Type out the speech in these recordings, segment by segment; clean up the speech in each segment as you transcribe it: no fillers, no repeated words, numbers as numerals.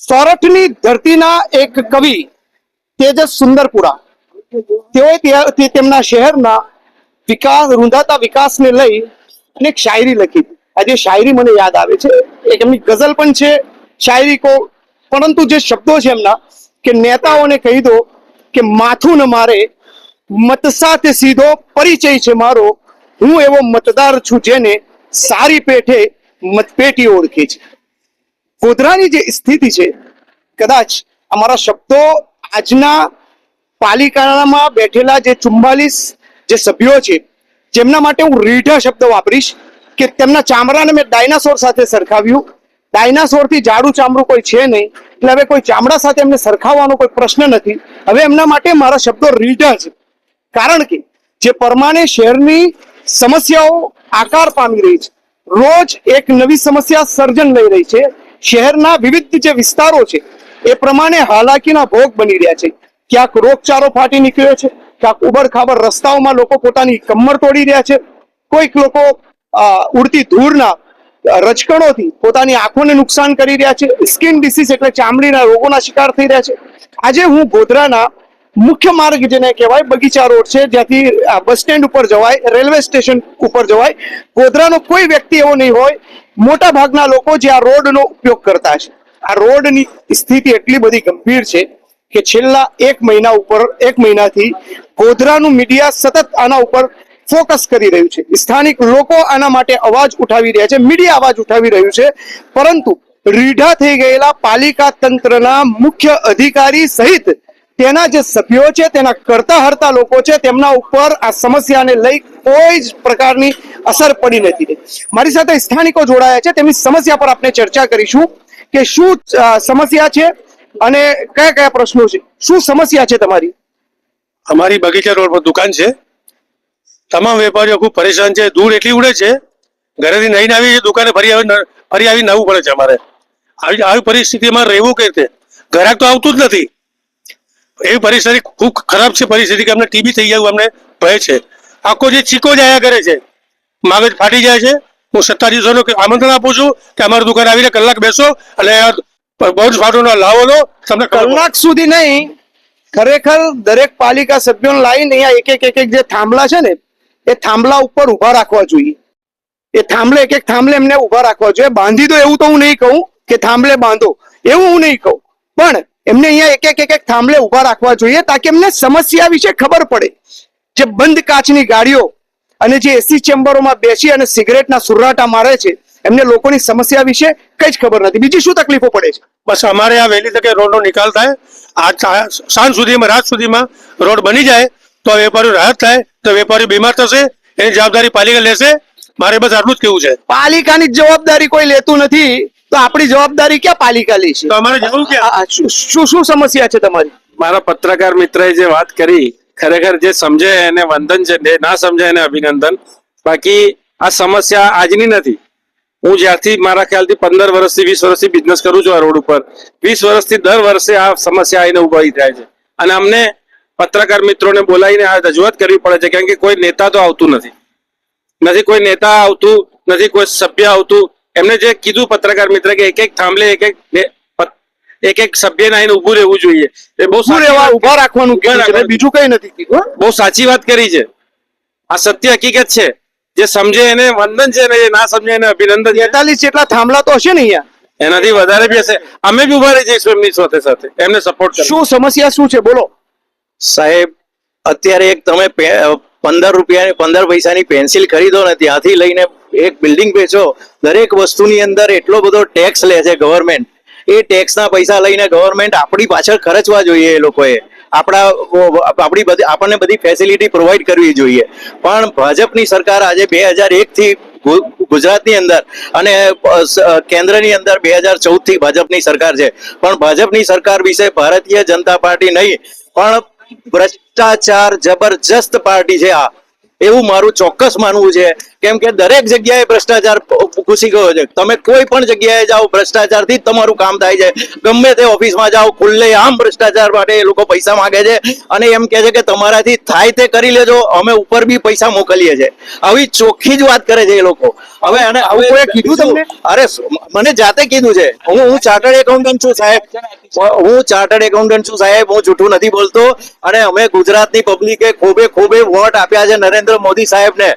સોરઠની ધરતીના એક કવિ તેજસ સુંદરપુરા તેઓએ તેમના શહેરના વિકાસ રૂંધાતા વિકાસને લઈ અને એક શાયરી લખી. આજે શાયરી મને યાદ આવે છે, એક એમની ગઝલ પણ છે, શાયરી કો, પરંતુ જે શબ્દો છે એમના કે નેતાઓને કહી દો કે માથું ન મારે, મત સાથે સીધો પરિચય છે મારો, હું એવો મતદાર છું જેને સારી પેઠે મતપેટી ઓળખે છે. ગોધરાની જે સ્થિતિ છે, કદાચ અમારા શબ્દો આજના પાલિકામાં બેઠેલા જે 44 જે સભ્યો છે જેમના માટે હું રીઢા શબ્દ વાપરીશ કે તેમના ચામડાને મેં ડાયનાસોર સાથે સરખાવ્યું. ડાયનાસોરથી જાડું ચામડું કોઈ છે નહીં, એટલે હવે કોઈ ચામડા સાથે એમને સરખાવવાનો કોઈ પ્રશ્ન નથી. હવે એમના માટે મારા શબ્દો રીઢા છે, કારણ કે જે પ્રમાણે શહેરની સમસ્યાઓ આકાર પામી રહી છે, રોજ એક નવી સમસ્યા સર્જન લઈ રહી છે. શહેરના વિવિધ જે વિસ્તારો છે એ પ્રમાણે હાલાકીના ભોગ બની રહ્યા છે. ક્યાંક રોગચાળો ફાટી નીકળ્યો છે, ક્યાંક ઉબડ-ખાબડ રસ્તાઓમાં લોકો પોતાની કમર તોડી રહ્યા છે, કોઈક લોકો ઉડતી ધૂળના રજકણોથી પોતાની આંખોને નુકસાન કરી રહ્યા છે, સ્કિન ડિસીઝ એટલે ચામડીના રોગોના શિકાર થઈ રહ્યા છે. આજે હું ગોધરાના મુખ્ય માર્ગ જેને કહેવાય બગીચા રોડ છે, જ્યાંથી બસ સ્ટેન્ડ ઉપર જવાય, રેલવે સ્ટેશન ઉપર જવાય, ગોધરાનો કોઈ વ્યક્તિ એવો નહીં હોય, મોટા ભાગના લોકો જે આ રોડનો ઉપયોગ કરતા છે. આ રોડની સ્થિતિ એટલી બધી ગંભીર છે કે છેલ્લા એક મહિનાથી ગોધરાનું મીડિયા સતત આના ઉપર ફોકસ કરી રહ્યું છે. સ્થાનિક લોકો આના માટે અવાજ ઉઠાવી રહ્યા છે, મીડિયા અવાજ ઉઠાવી રહ્યું છે, પરંતુ રીઢા થઈ ગયેલા પાલિકા તંત્રના મુખ્ય અધિકારી સહિત તેના જે સભ્યો છે, તેના કરતા હરતા લોકો છે, તેમના ઉપર આ સમસ્યાને લઈ કોઈ જ પ્રકારની અસર પડી નથી. મારી સાથે સ્થાનિકો જોડાયા છે, તેમની સમસ્યા પર આપણે ચર્ચા કરીશું કે શું સમસ્યા છે અને કયા કયા પ્રશ્નો છે. શું સમસ્યા છે તમારી? અમારી બગીચા રોડ પર દુકાન છે, તમામ વેપારીઓ ખૂબ પરેશાન છે. ધૂળ એટલી ઉડે છે, ઘરેથી નહીં આવી છે, દુકાને ફરી આવી નવું પડે છે. અમારે આવી પરિસ્થિતિમાં રહેવું કઈ રીતે? ગ્રાહક તો આવતું જ નથી. એવી પરિસ્થિતિ ખૂબ ખરાબ છે પરિસ્થિતિ કે અમને ટીબી થઈ જાય અમને ભય છે. આખો જે ચીકો જ આયા કરે છે, મગજ ફાટી જાય છે. હું સત્તાધીશોને આમંત્રણ આપું છું કે અમારી દુકાન આવીને કલાક બેસો અને બહુ જ ફાટોનો લાવો લો. તમને કલાક સુધી નહીં, ખરેખર દરેક પાલિકા સભ્યોને લાવીને અહીંયા એક જે થાંભલા છે ને એ થાંભલા ઉપર ઉભા રાખવા જોઈએ. એ થાંભલે એક થાંભલે એમને ઉભા રાખવા જોઈએ. બાંધી દો એવું તો હું નહીં કહું કે થાંભલે બાંધો એવું હું નહીં કહું, પણ એમને અહીંયા એક થાંભલે ઉભા રાખવા જોઈએ તાકી એમને સમસ્યા વિશે ખબર પડે. જે બંધ કાચની ગાડીઓ અને જે એસી ચેમ્બરોમાં બેસી અને સિગરેટના સુરાટા મારે છે, એમને લોકોની સમસ્યા વિશે કઈ જ ખબર નથી. બીજી શું તકલીફો પડે છે? બસ અમારે આ વહેલી તકે રોડનો નિકાલ થાય, આજ સાંજ સુધીમાં, રાત સુધીમાં રોડ બની જાય તો વેપારીઓ રાહત થાય. તો વેપારીઓ બીમાર થશે, એની જવાબદારી પાલિકા લેશે. મારે બસ આટલું જ કેવું છે. પાલિકાની જવાબદારી કોઈ લેતું નથી તો આપણી જવાબદારી ક્યાં પાલિકા લે છે? તો અમારે જવું કે શું સમસ્યા છે તમારી? મારા પત્રકાર મિત્રએ જે વાત કરી, ખરેખર જે સમજે એને વંદન છે, જે ના સમજે એને અભિનંદન. બાકી આ સમસ્યા આજની નથી. હું જ્યારથી મારા ખ્યાલથી 15 વર્ષથી 20 વર્ષથી બિઝનેસ કરું છું આ રોડ ઉપર, 20 વર્ષથી દર વર્ષે આ સમસ્યા આવીને ઉભી થાય છે. અને અમને પત્રકાર મિત્રોને બોલાવીને આ રજૂઆત કરવી પડે છે, કારણ કે કોઈ નેતા તો આવતું નથી, કોઈ નેતા આવતું નથી, કોઈ સભ્ય આવતું. એમને જે કીધું પત્રકાર મિત્ર કે એક થાંભલે એક સભ્યને આવીને ઉભું રહેવું જોઈએ, એ બહુ ઉભા રાખવાનું બીજું કઈ નથી કીધું. બહુ સાચી વાત કરી છે. આ સત્ય હકીકત છે. જે સમજે એને વંદન છે, ને જે ના સમજે એને અભિનંદન. 43 જેટલા થાંભલા તો હશે ને અહીંયા? એનાથી વધારે બી હશે. અમે બી ઉભા રહી જઈશું એમની સાથે સાથે, એમને સપોર્ટ. શું સમસ્યા શું છે બોલો સાહેબ? અત્યારે એક તમે 15 પૈસાની પેન્સિલ ખરીદો ને ત્યાંથી લઈને એક બિલ્ડિંગ વેચો, દરેક વસ્તુની અંદર એટલો બધો ટેક્સ લે છે ગવર્મેન્ટ. એ ટેક્સના પૈસા લઈને ગવર્મેન્ટ આપણી પાછળ ખર્ચવા જોઈએ. એ લોકોએ આપણને બધી ફેસિલિટી પ્રોવાઈડ કરવી જોઈએ. પણ ભાજપની સરકાર આજે 2001 થી ગુજરાતની અંદર અને કેન્દ્રની અંદર 2014 થી ભાજપની સરકાર છે, પણ ભાજપની સરકાર વિશે ભારતીય જનતા પાર્ટી નહીં પણ ભ્રષ્ટાચાર જબરજસ્ત પાર્ટી છે આ, એવું મારું ચોક્કસ માનવું છે. કેમ કે દરેક જગ્યાએ ભ્રષ્ટાચાર ઘૂસી ગયો છે. તમે કોઈ પણ જગ્યાએ જાઓ ભ્રષ્ટાચારથી જ તમારું કામ થાય છે. ગમે તે ઓફિસમાં જાઓ ખુલ્લે આમ ભ્રષ્ટાચાર માટે એ લોકો પૈસા માંગે છે અને એમ કહે છે કે તમારાથી થાય તે કરી લેજો, અમે ઉપર બી પૈસા મોકલીએ છીએ. આવી ચોખ્ખી જ વાત કરે છે એ લોકો. હવે અને આવું હવે કોઈએ કીધું તમને? અરે મને જાતે કીધું છે. હું ચાર્ટર્ડ એકાઉન્ટન્ટ છું સાહેબ. હું ચાર્ટર્ડ એકાઉન્ટન્ટ છું સાહેબ. હું જૂઠું નથી બોલતો. અને અમે ગુજરાતની પબ્લિકે ખૂબે વોટ આપ્યા છે નરેન્દ્ર મોદી સાહેબને.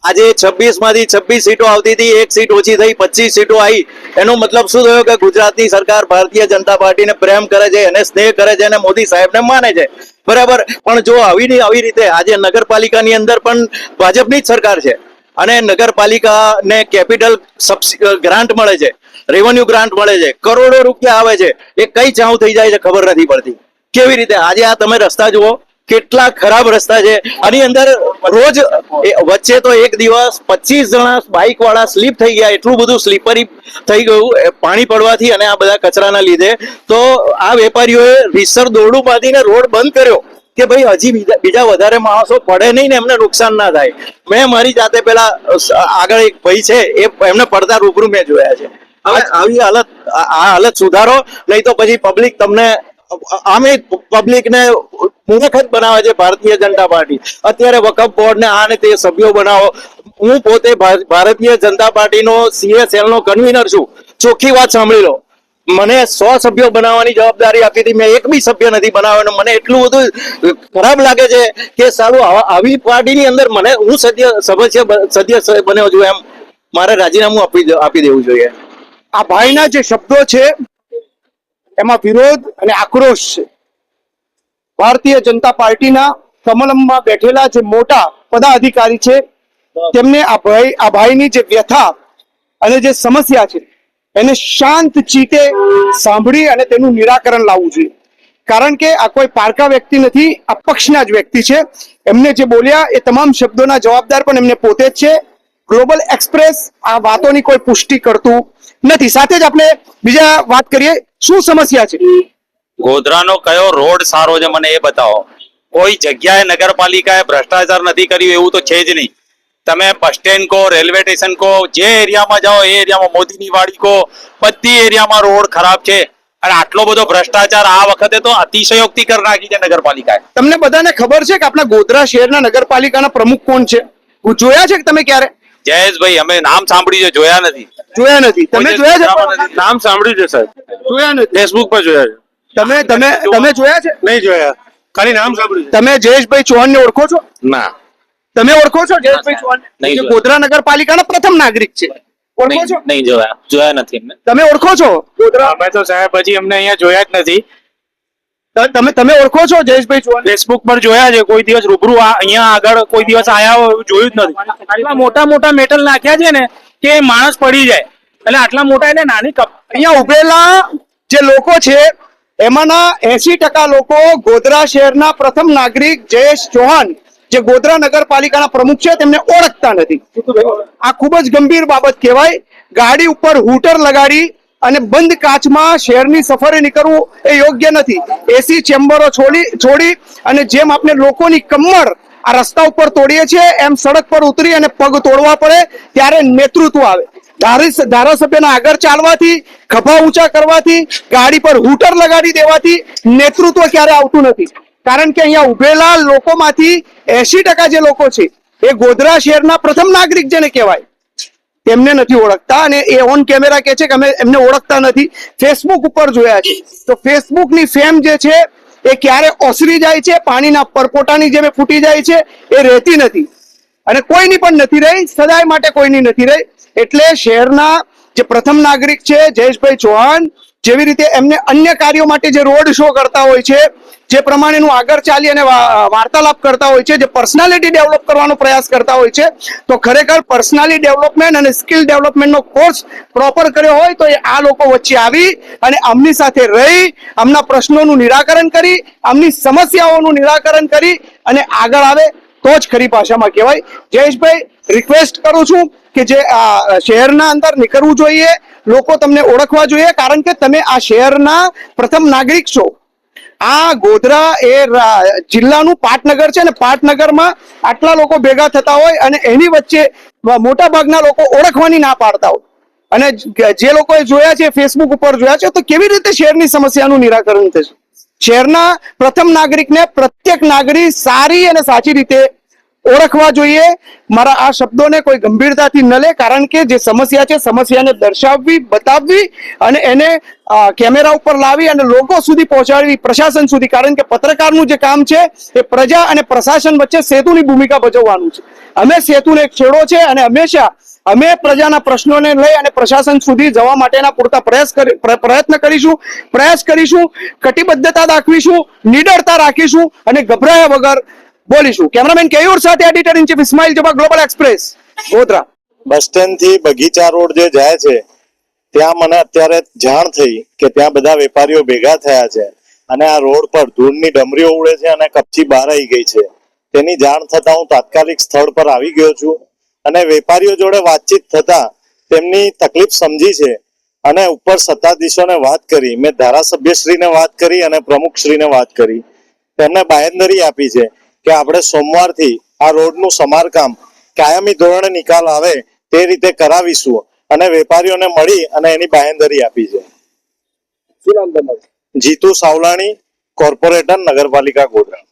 આજે 26 માંથી 26 સીટો આવતી હતી, એક સીટ ઓછી થઈ, 25 સીટો આવી. એનો મતલબ શું થયો કે ગુજરાતની સરકાર ભારતીય જનતા પાર્ટીને પ્રેમ કરે છે, એને સ્નેહ કરે છે અને મોદી સાહેબને માને છે. બરાબર. પણ જો આવી રીતે આજે નગરપાલિકાની અંદર પણ ભાજપની જ સરકાર છે અને નગરપાલિકાને કેપિટલ ગ્રાન્ટ મળે છે, રેવન્યુ ગ્રાન્ટ મળે છે, કરોડો રૂપિયા આવે છે. એ કઈ ચાઉ થઈ જાય છે ખબર નથી પડતી. કેવી રીતે આજે આ તમે રસ્તા જુઓ, કેટલા ખરાબ રસ્તા છે. આની અંદર રોજ વચ્ચે તો એક દિવસ 25 જણા બાઇક વાળા સ્લીપ થઈ ગયા. એટલું બધું સ્લીપરી થઈ ગયું પાણી પડવાથી અને આ બધા કચરાના લીધે. તો આ વેપારીઓએ રીસર દોરડું બાંધીને રોડ બંધ કર્યો કે ભાઈ હજી બીજા વધારે માણસો પડે નહીં ને એમને નુકસાન ના થાય. મેં મારી જાતે પેલા આગળ એક ભાઈ છે એમને પડતા રૂબરૂ મેં જોયા છે. હવે આવી હાલત સુધારો, નહીં તો પછી પબ્લિક તમને આમે પબ્લિક ને મુનાફત બનાવે છે ભારતીય જનતા પાર્ટી. અત્યારે વકફ બોર્ડ ને આ ને તે સભ્યો બનાવો. હું પોતે ભારતીય જનતા પાર્ટીનો CSL નો કન્વીનર છું. ચોખ્ખી વાત સાંભળી લો. મને 100 સભ્યો બનાવવાની જવાબદારી આપી હતી, મેં એક બી સભ્ય નથી બનાવ્યો. મને એટલું બધું ખરાબ લાગે છે કે સારું આવી પાર્ટીની અંદર હું સદસ્ય બન્યો છું એમ મારે રાજીનામું આપી દેવું જોઈએ. આ ભાઈના જે શબ્દો છે એમાં વિરોધ અને આક્રોશ છે. ભારતીય જનતા પાર્ટીના કમલમમાં બેઠેલા જે મોટા પદાધિકારી છે તેમને આ ભાઈની જે વ્યથા અને જે સમસ્યા છે એને શાંત ચીતે સાંભળી અને તેનું નિરાકરણ લાવવું જોઈએ. કારણ કે આ કોઈ પારકા વ્યક્તિ નથી, આ પક્ષના જ વ્યક્તિ છે. એમને જે બોલ્યા એ તમામ શબ્દોના જવાબદાર પણ એમને પોતે જ છે. ગ્લોબલ એક્સપ્રેસ આ વાતોની કોઈ પુષ્ટિ કરતું નથી. સાથે જ આપણે બીજા વાત કરીએ, શું સમસ્યા છે? ગોધરાનો કયો રોડ સારો છે મને એ બતાવો. કોઈ જગ્યાએ નગરપાલિકાએ ભ્રષ્ટાચાર નથી કર્યું એવું તો છે જ નહીં. તમે બસ સ્ટેન્ડ કો, રેલવે સ્ટેશન કો, જે એરિયામાં જાઓ એ એરિયામાં મોદીની વાડી કો, બધી એરિયામાં રોડ ખરાબ છે. અને આટલો બધો ભ્રષ્ટાચાર આ વખતે તો અતિશયોક્તિ કરી નાખી છે નગરપાલિકાએ. તમને બધાને ખબર છે કે આપણા ગોધરા શહેરના નગરપાલિકાના પ્રમુખ કોણ છે? જોયા છે કે તમે ક્યારે? જયેશભાઈ અમે નામ સાંભળ્યું છે, જોયા નથી. જોયા નથી. તમે જોયા છે? નામ સાંભળ્યું છે સાહેબ, જોયા નથી. ફેસબુક પર જોયા છે. તમે જોયા છે? નહીં જોયા, ખાલી નામ સાંભળ્યું છે. તમે જયેશભાઈ ચૌહાણને ઓળખો છો? ના. તમે ઓળખો છો જયેશભાઈ ચૌહાણ? નહીં જે જોયા. ગોધરા નગરપાલિકાના પ્રથમ નાગરિક છે. ઓળખો છો? નહીં જોયા નથી એમને. તમે ઓળખો છો ગોધરા? અમે તો સાહેબ હજી અમને અહીંયા જોયા જ નથી. તમે ઓળખો છો જયેશભાઈ ચૌહાણ? ફેસબુક પર જોયા છે, કોઈ દિવસ રૂબરૂ અહીંયા આગળ કોઈ દિવસ આયા હોય એવું જોયું જ નથી. આટલા મોટા મેટલ નાખ્યા છે ને કે માણસ પડી જાય. એટલે આટલા મોટા એટલે નાની અહીંયા ઉભેલા જે લોકો છે એમાંના 80% લોકો ગોધરા શહેરના પ્રથમ નાગરિક જયેશ ચૌહાણ જે ગોધરા નગરપાલિકાના પ્રમુખ છે તેમને ઓળખતા નથી. આ ખૂબ જ ગંભીર બાબત કહેવાય. ગાડી ઉપર હૂટર લગાડી અને બંધ કાચમાં શહેરની સફરે નીકળવું એ યોગ્ય નથી. એસી ચેમ્બરો છોડી અને જેમ આપણે લોકોની કમર આ રસ્તા ઉપર તોડીએ છીએ એમ સડક પર ઉતરી અને પગ તોડવા પડે ત્યારે નેતૃત્વ આવે. ધારાસભ્યના આગળ ચાલવાથી, ખભા ઊંચા કરવાથી, ગાડી પર હૂટર લગાડી દેવાથી નેતૃત્વ ક્યારે આવતું નથી. કારણ કે અહીંયા ઉભેલા લોકોમાંથી 80% જે લોકો છે એ ગોધરા શહેરના પ્રથમ નાગરિક જેને કહેવાય તેમને નથી ઓળખતા. અને એ ઓન કેમેરા કે છે કે અમે એમને ઓળખતા નથી. ફેસબુક ઉપર જોયા છે તો ફેસબુકની ફેમ જે છે એ ક્યારે ઓસરી જાય છે, પાણીના પરપોટાની જેમ ફૂટી જાય છે, એ રહેતી નથી. અને કોઈની પણ નથી રહી, સદાય માટે કોઈની નથી રહી. એટલે શહેરના જે પ્રથમ નાગરિક છે જયેશભાઈ ચૌહાણ, જેવી રીતે એમને અન્ય કાર્યો માટે જે રોડ શો કરતા હોય છે, જે પ્રમાણેનું આગળ ચાલી અને વાર્તાલાપ કરતા હોય છે, જે પર્સનાલિટી ડેવલપ કરવાનો પ્રયાસ કરતા હોય છે, તો ખરેખર પર્સનાલિટી ડેવલપમેન્ટ અને સ્કિલ ડેવલપમેન્ટનો કોર્સ પ્રોપર કર્યો હોય તો એ આ લોકો વચ્ચે આવી અને આમની સાથે રહી, આમના પ્રશ્નોનું નિરાકરણ કરી, આમની સમસ્યાઓનું નિરાકરણ કરી અને આગળ આવે તો જ ખરી ભાષામાં કહેવાય. જયેશભાઈ, રિક્વેસ્ટ કરું છું કે જે શહેરના અંદર નીકળવું જોઈએ, લોકો તમને ઓળખવા જોઈએ, કારણ કે તમે આ શહેરના પ્રથમ નાગરિક છો. આ ગોધરા એ જિલ્લાનું પાટનગર છે ને પાટનગરમાં આટલા લોકો ભેગા થતા હોય અને એની વચ્ચે મોટા ભાગના લોકો ઓળખવાની ના પાડતા હોય. અને જે લોકોએ જોયા છે, ફેસબુક ઉપર જોયા છે, તો કેવી રીતે શહેરની સમસ્યાનું નિરાકરણ થશે? શહેરના પ્રથમ નાગરિકને પ્રત્યેક નાગરિક સારી અને સાચી રીતે ઓળખવા જોઈએ. મારા આ શબ્દોને કોઈ ગંભીરતાથી ન લે, કારણ કે જે સમસ્યા છે સમસ્યાને દર્શાવવી, બતાવવી અને એને કેમેરા ઉપર લાવી અને લોકો સુધી પહોંચાડવી, પ્રશાસન સુધી. કારણ કે પત્રકારનું જે કામ છે એ પ્રજા અને પ્રશાસન વચ્ચે સેતુની ભૂમિકા ભજવવાનું છે. અમે સેતુને એક છેડો છે અને હંમેશા અમે પ્રજાના પ્રશ્નોને લઈ અને પ્રશાસન સુધી જવા માટેના પૂરતા પ્રયાસ કરીશું, કટિબદ્ધતા દાખવીશું, નિડરતા રાખીશું અને ગભરાયા વગર બોલીશું. કેમેરામેન કેયુર સાથે editor in chief Ismail Jaba, Global Express, Godhra. Bus stand થી બગીચા રોડ જે જાય છે ત્યાં મને અત્યારે જાણ થઈ કે ત્યાં બધા વેપારીઓ ભેગા થયા છે અને આ રોડ પર ધૂળની ડમરીઓ ઉડે છે અને કપચી બહાર આવી ગઈ છે. તેની જાણ થતા હું તાત્કાલિક સ્થળ પર આવી ગયો છું અને વેપારીઓ જોડે વાતચીત થતા તેમની તકલીફ સમજી છે અને ઉપર સત્તાધીશોને વાત કરી. મેં ધારાસભ્યશ્રીને વાત કરી અને પ્રમુખશ્રીને વાત કરી. તેમને બાંહેધરી આપી છે કે આપણે સોમવારથી આ રોડનું સમારકામ કાયમી ધોરણે નિકાલ આવે તે રીતે કરાવીશું અને વેપારીઓને મળી અને એની બાંહેધરી આપી છે. જીતુ સાવલાણી, કોર્પોરેટર, નગરપાલિકા ગોધરા.